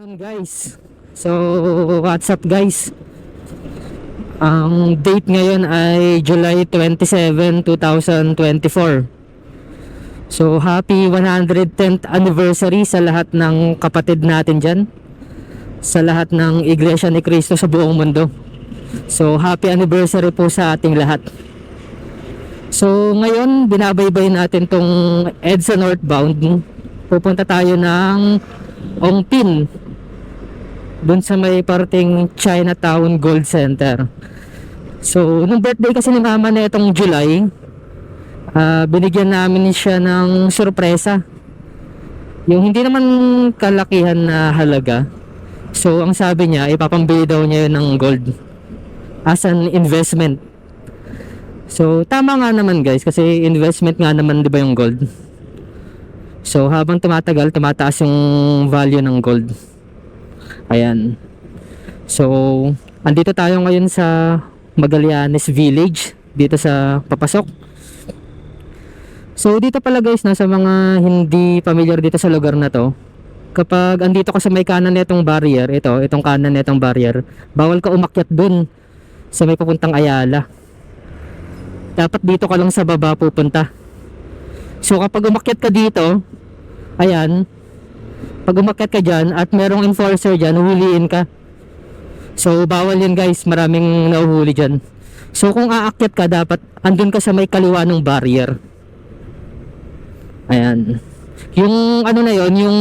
Noon guys. So, what's up guys? Ang date ngayon ay July 27, 2024. So, happy 110th anniversary sa lahat ng kapatid natin dyan. Sa lahat ng Iglesia ni Cristo sa buong mundo. So, happy anniversary po sa ating lahat. So, ngayon, binabaybay natin tong EDSA Northbound. Pupunta tayo ng Ongpin, dun sa may parting Chinatown Gold Center. So, nung birthday kasi ni mama na itong July, binigyan namin siya ng sorpresa. Yung hindi naman kalakihan na halaga. So, ang sabi niya, ipapambili daw niya yun ng gold as an investment. So, tama nga naman guys, kasi investment nga naman 'di ba yung gold. So, habang tumatagal, tumataas yung value ng gold. Ayan. So, andito tayo ngayon sa Magallanes Village, dito sa papasok. So, dito pala guys, sa mga hindi familiar dito sa lugar na to, kapag andito ka sa may kanan nitong barrier, itong kanan nitong barrier, bawal ka umakyat dun sa may papuntang Ayala. Dapat dito ka lang sa baba pupunta. So, kapag umakyat ka dito, ayan, pag umakyat ka dyan at merong enforcer dyan, huhuliin ka. So, bawal yun guys, maraming nahuhuli dyan. So, kung aakyat ka, dapat andun ka sa may kaliwa ng barrier. Ayan. Yung ano na yon, yung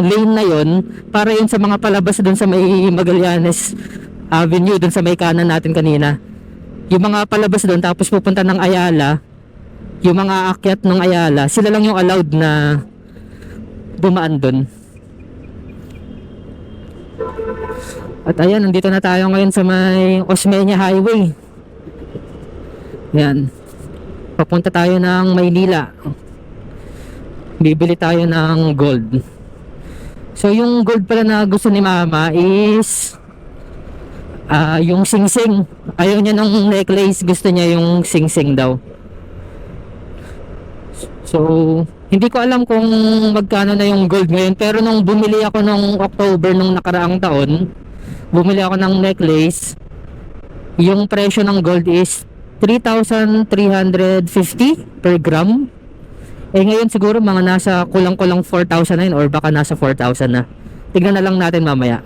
lane na yon, para yun sa mga palabas dun sa may Magallanes Avenue, dun sa may kanan natin kanina. Yung mga palabas dun, tapos pupunta ng Ayala, yung mga aakyat ng Ayala, sila lang yung allowed na dumaan dun. At ayan, nandito na tayo ngayon sa may Osmeña Highway. Ayan. Papunta tayo ng Maynila. Bibili tayo ng gold. So yung gold pala na gusto ni mama is yung singsing. Ayaw niya ng necklace, gusto niya yung singsing daw. So, hindi ko alam kung magkano na yung gold ngayon, pero nung bumili ako nung October nung nakaraang taon, bumili ako ng necklace, yung presyo ng gold is 3,350 per gram. Eh ngayon siguro mga nasa kulang-kulang 4,000 na yun, or baka nasa 4,000 na. Tignan na lang natin mamaya.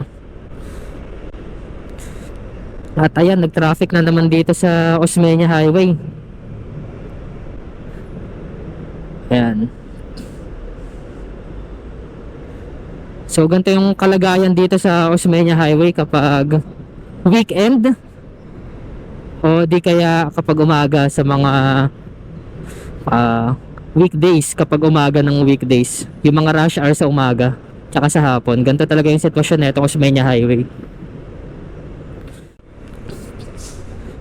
At ayan, nag-traffic na naman dito sa Osmeña Highway. Ayan. So, ganito yung kalagayan dito sa Osmeña Highway kapag weekend o di kaya kapag umaga sa mga weekdays, kapag umaga ng weekdays. Yung mga rush hour sa umaga tsaka sa hapon. Ganito talaga yung sitwasyon na itong Osmeña Highway.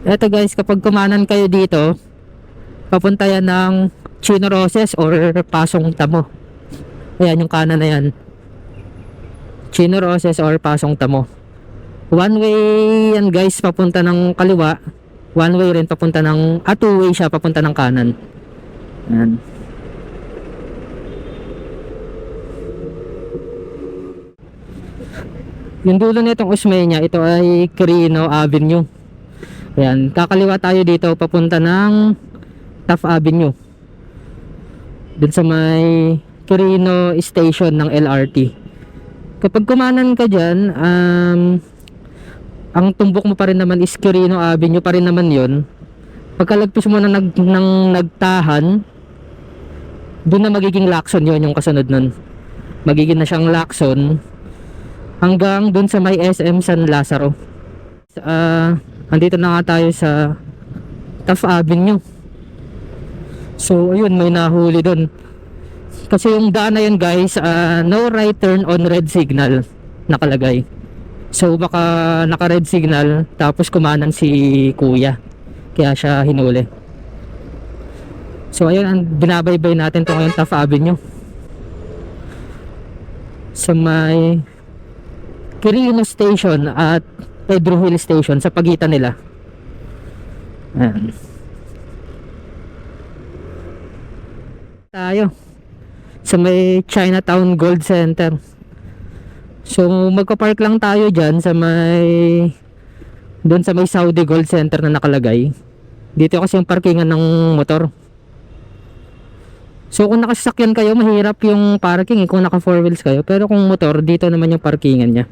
Eto guys, kapag kumanan kayo dito, papunta yan ng Chino Roces or Pasong Tamo. Ayan yung kanan na yan, Chino Roces or Pasong Tamo. One way yan guys, papunta ng kaliwa. One way rin papunta ng two way siya papunta ng kanan. Ayan. Yung dulo nitong Osmeña, ito ay Quirino Avenue. Ayan, kakaliwa tayo dito papunta ng Taft Avenue, dun sa may Quirino Station ng LRT. Kapag kumanan ka dyan, ang tumbok mo pa rin naman is Quirino Avenue pa rin naman yun. Pagkalagpos mo na nagtahan, dun na magiging Lacson yun, yung kasunod nun. Magiging na siyang Lacson hanggang dun sa may SM San Lazaro. Andito na nga tayo sa Taft Avenue. So ayun, may nahuli dun. Kasi yung daan na yun guys, no right turn on red signal nakalagay. So baka naka red signal tapos kumanan si kuya, kaya siya hinuli. So ayun, ang binabaybay natin to ngayon, Taft Avenue, sa may Quirino Station at Pedro Hill Station, sa pagitan nila. Ayan. Tayo sa may Chinatown Gold Center. So magpa-park lang tayo dyan sa may, doon sa may Saudi Gold Center na nakalagay. Dito kasi yung parkingan ng motor. So kung nakasasakyan kayo, mahirap yung parking kung naka 4 wheels kayo. Pero kung motor, dito naman yung parkingan niya.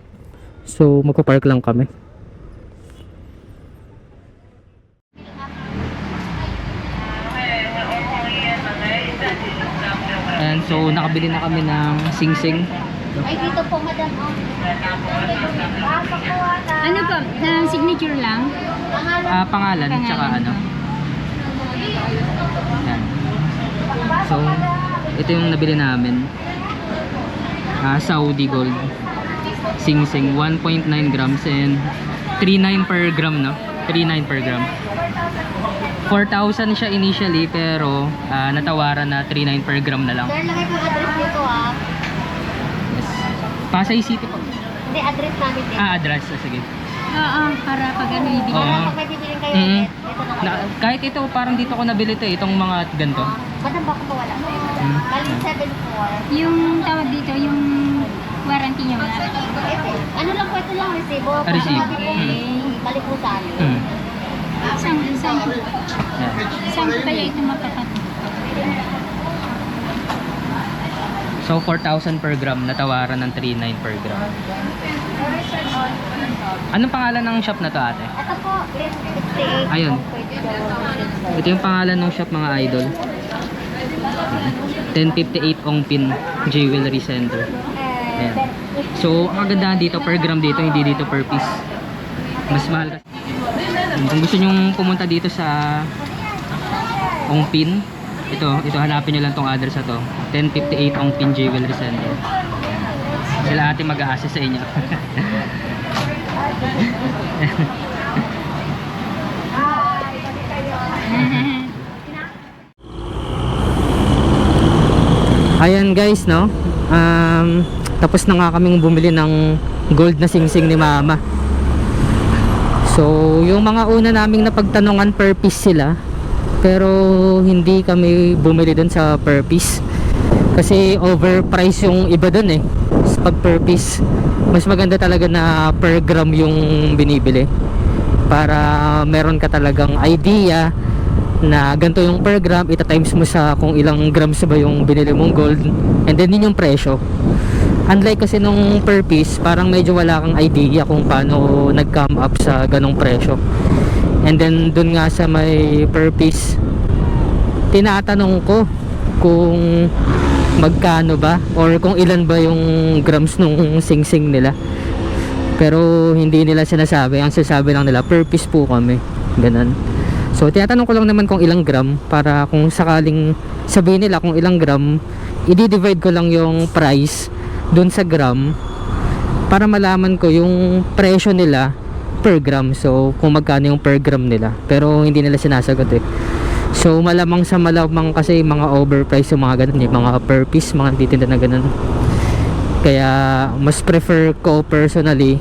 So magpa-park lang kami. And so nakabili na kami ng sing-sing. Ay, dito po, madam. Ano po? Signature lang? Pangalan, tsaka ano. Yan. So, ito yung nabili namin. Saudi Gold. Sing-sing, 1.9 grams and 3.9 per gram, no? 3.9 per gram. 4,000 siya initially, pero natawaran na 3.9 per gram na lang. Sir, lagay po address dito Yes. Pasay City po. Hindi, address namin dito. Address. Sige. Oo, para pag ano ibigay. Para pag may bibiling kayo ulit, dito na kayo. Kahit ito, parang dito ko nabili ito, itong mga ganito. Madam, baka pa wala. Bali 7.4. Yung tawag dito, yung warranty niya wala. Ano lang po, ito lang resibo. Resibo. Balik po sa amin. Saan ko Yan. kaya ito mapapat? So 4,000 per gram, natawaran ng 3.9 per gram. Anong pangalan ng shop na to, ate? Ito po, 58. Ayun. Ito yung pangalan ng shop, mga idol. 1058 Ongpin Jewelry Center. Ayan. So ang kagandahan dito, per gram dito, hindi dito per piece. Mas mahal kasi. Kung gusto nyong pumunta dito sa Ongpin, ito hanapin nyo lang tong address na to, 1058 Ongpin Jewelry Center. Sila ate mag-a-assist sa inyo. Ayan guys, no? Tapos na nga kaming bumili ng gold na sing-sing ni mama. So yung mga una naming napagtanungan, per piece sila, pero hindi kami bumili dun sa per piece kasi overpriced yung iba dun pag per piece. Mas maganda talaga na per gram yung binibili para meron ka talagang idea na ganito yung per gram, ita-times mo sa kung ilang grams ba yung binili mong gold, and then yun yung presyo. Unlike kasi nung per piece, parang medyo wala kang idea kung paano nag-come up sa ganong presyo. And then dun nga sa may per piece, tinatanong ko kung magkano ba or kung ilan ba yung grams nung sing-sing nila. Pero hindi nila sinasabi. Ang sinasabi lang nila, per piece po kami. Ganun. So tinatanong ko lang naman kung ilang gram, para kung sakaling sabihin nila kung ilang gram, i-divide ko lang yung price dun sa gram para malaman ko yung presyo nila per gram. So kung magkano yung per gram nila, pero hindi nila sinasagot So malamang sa malamang kasi mga overpriced yung mga ganun, yung mga per piece, mga titinda na ganun. Kaya mas prefer ko personally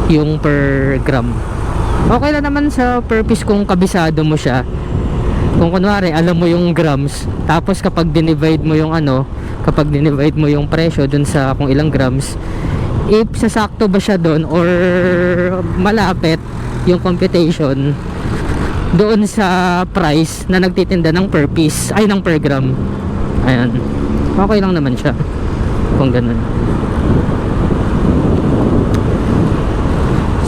yung per gram. Okay lang naman sa per piece kung kabisado mo siya. Kung kunwari alam mo yung grams, tapos kapag dinivide mo yung kapag dinivide mo yung presyo dun sa kung ilang grams, if sasakto ba siya dun or malapit yung computation doon sa price na nagtitinda ng per piece, ay ng per gram. Ayan, okay lang naman siya kung ganun.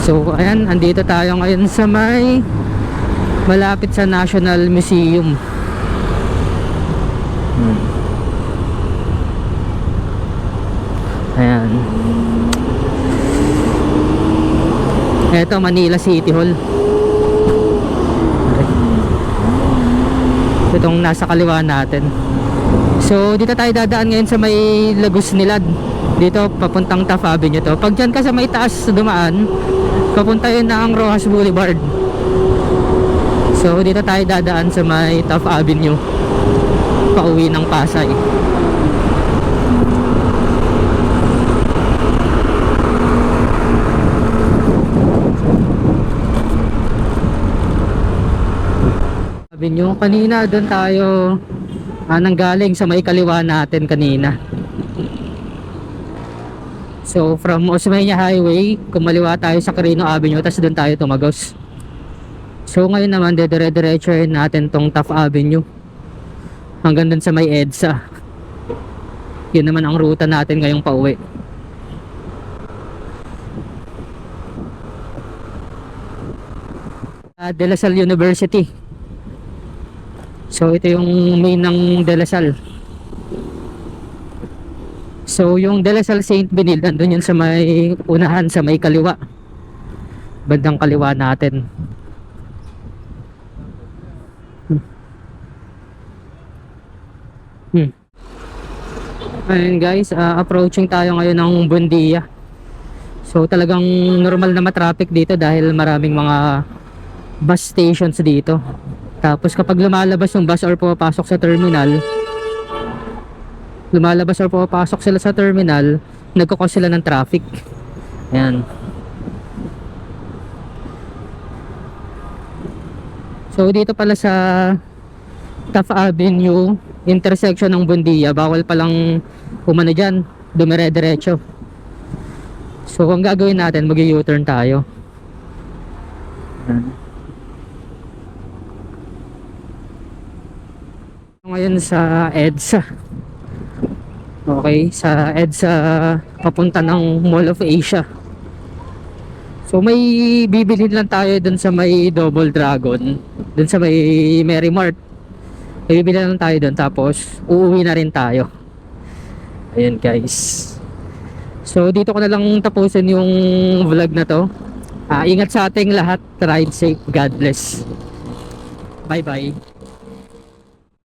So ayan, andito tayo ngayon sa may malapit sa National Museum. Ayan. Ito, Manila City Hall. Itong nasa kaliwa natin. So dito tayo dadaan ngayon sa may Lagos Nilad. Dito papuntang Taft Avenue to. Pag dyan ka sa may taas dumaan, papunta yun na ang Rojas Boulevard. So dito tayo dadaan sa may Taft Avenue, pauwi ng Pasay. Avenue, kanina doon tayo nanggaling sa may kaliwa natin kanina. So from Osmeña Highway, kumaliwa tayo sa Quirino Avenue, tapos doon tayo tumagos. So ngayon naman, dire-diretsuhin natin tong Taft Avenue hanggang dun sa may EDSA. Yun naman ang ruta natin ngayong pauwi. De La Salle University. So ito yung main ng De La Salle. So yung De La Salle St. Benil, nandun yun sa may unahan, sa may kaliwa, bandang kaliwa natin. Ayun guys, approaching tayo ngayon ng Buendia. So talagang normal na matraffic dito dahil maraming mga bus stations dito. Tapos kapag lumalabas yung bus or pumapasok sa terminal, sila sa terminal, nagkakos sila ng traffic. Ayan. So dito pala sa Taft Avenue, intersection ng Buendia, bawal palang umano dyan, dumire-diretso. So ang gagawin natin, mag-u-turn tayo. Ngayon sa EDSA. Okay, sa EDSA papunta ng Mall of Asia. So may bibilhin lang tayo dun sa may Double Dragon, dun sa may Mary Mart. May bibilhin lang tayo dun, tapos uuwi na rin tayo. Ayun guys. So dito ko na lang tapusin yung vlog na to. Ingat sa ating lahat, ride safe, God bless. Bye bye.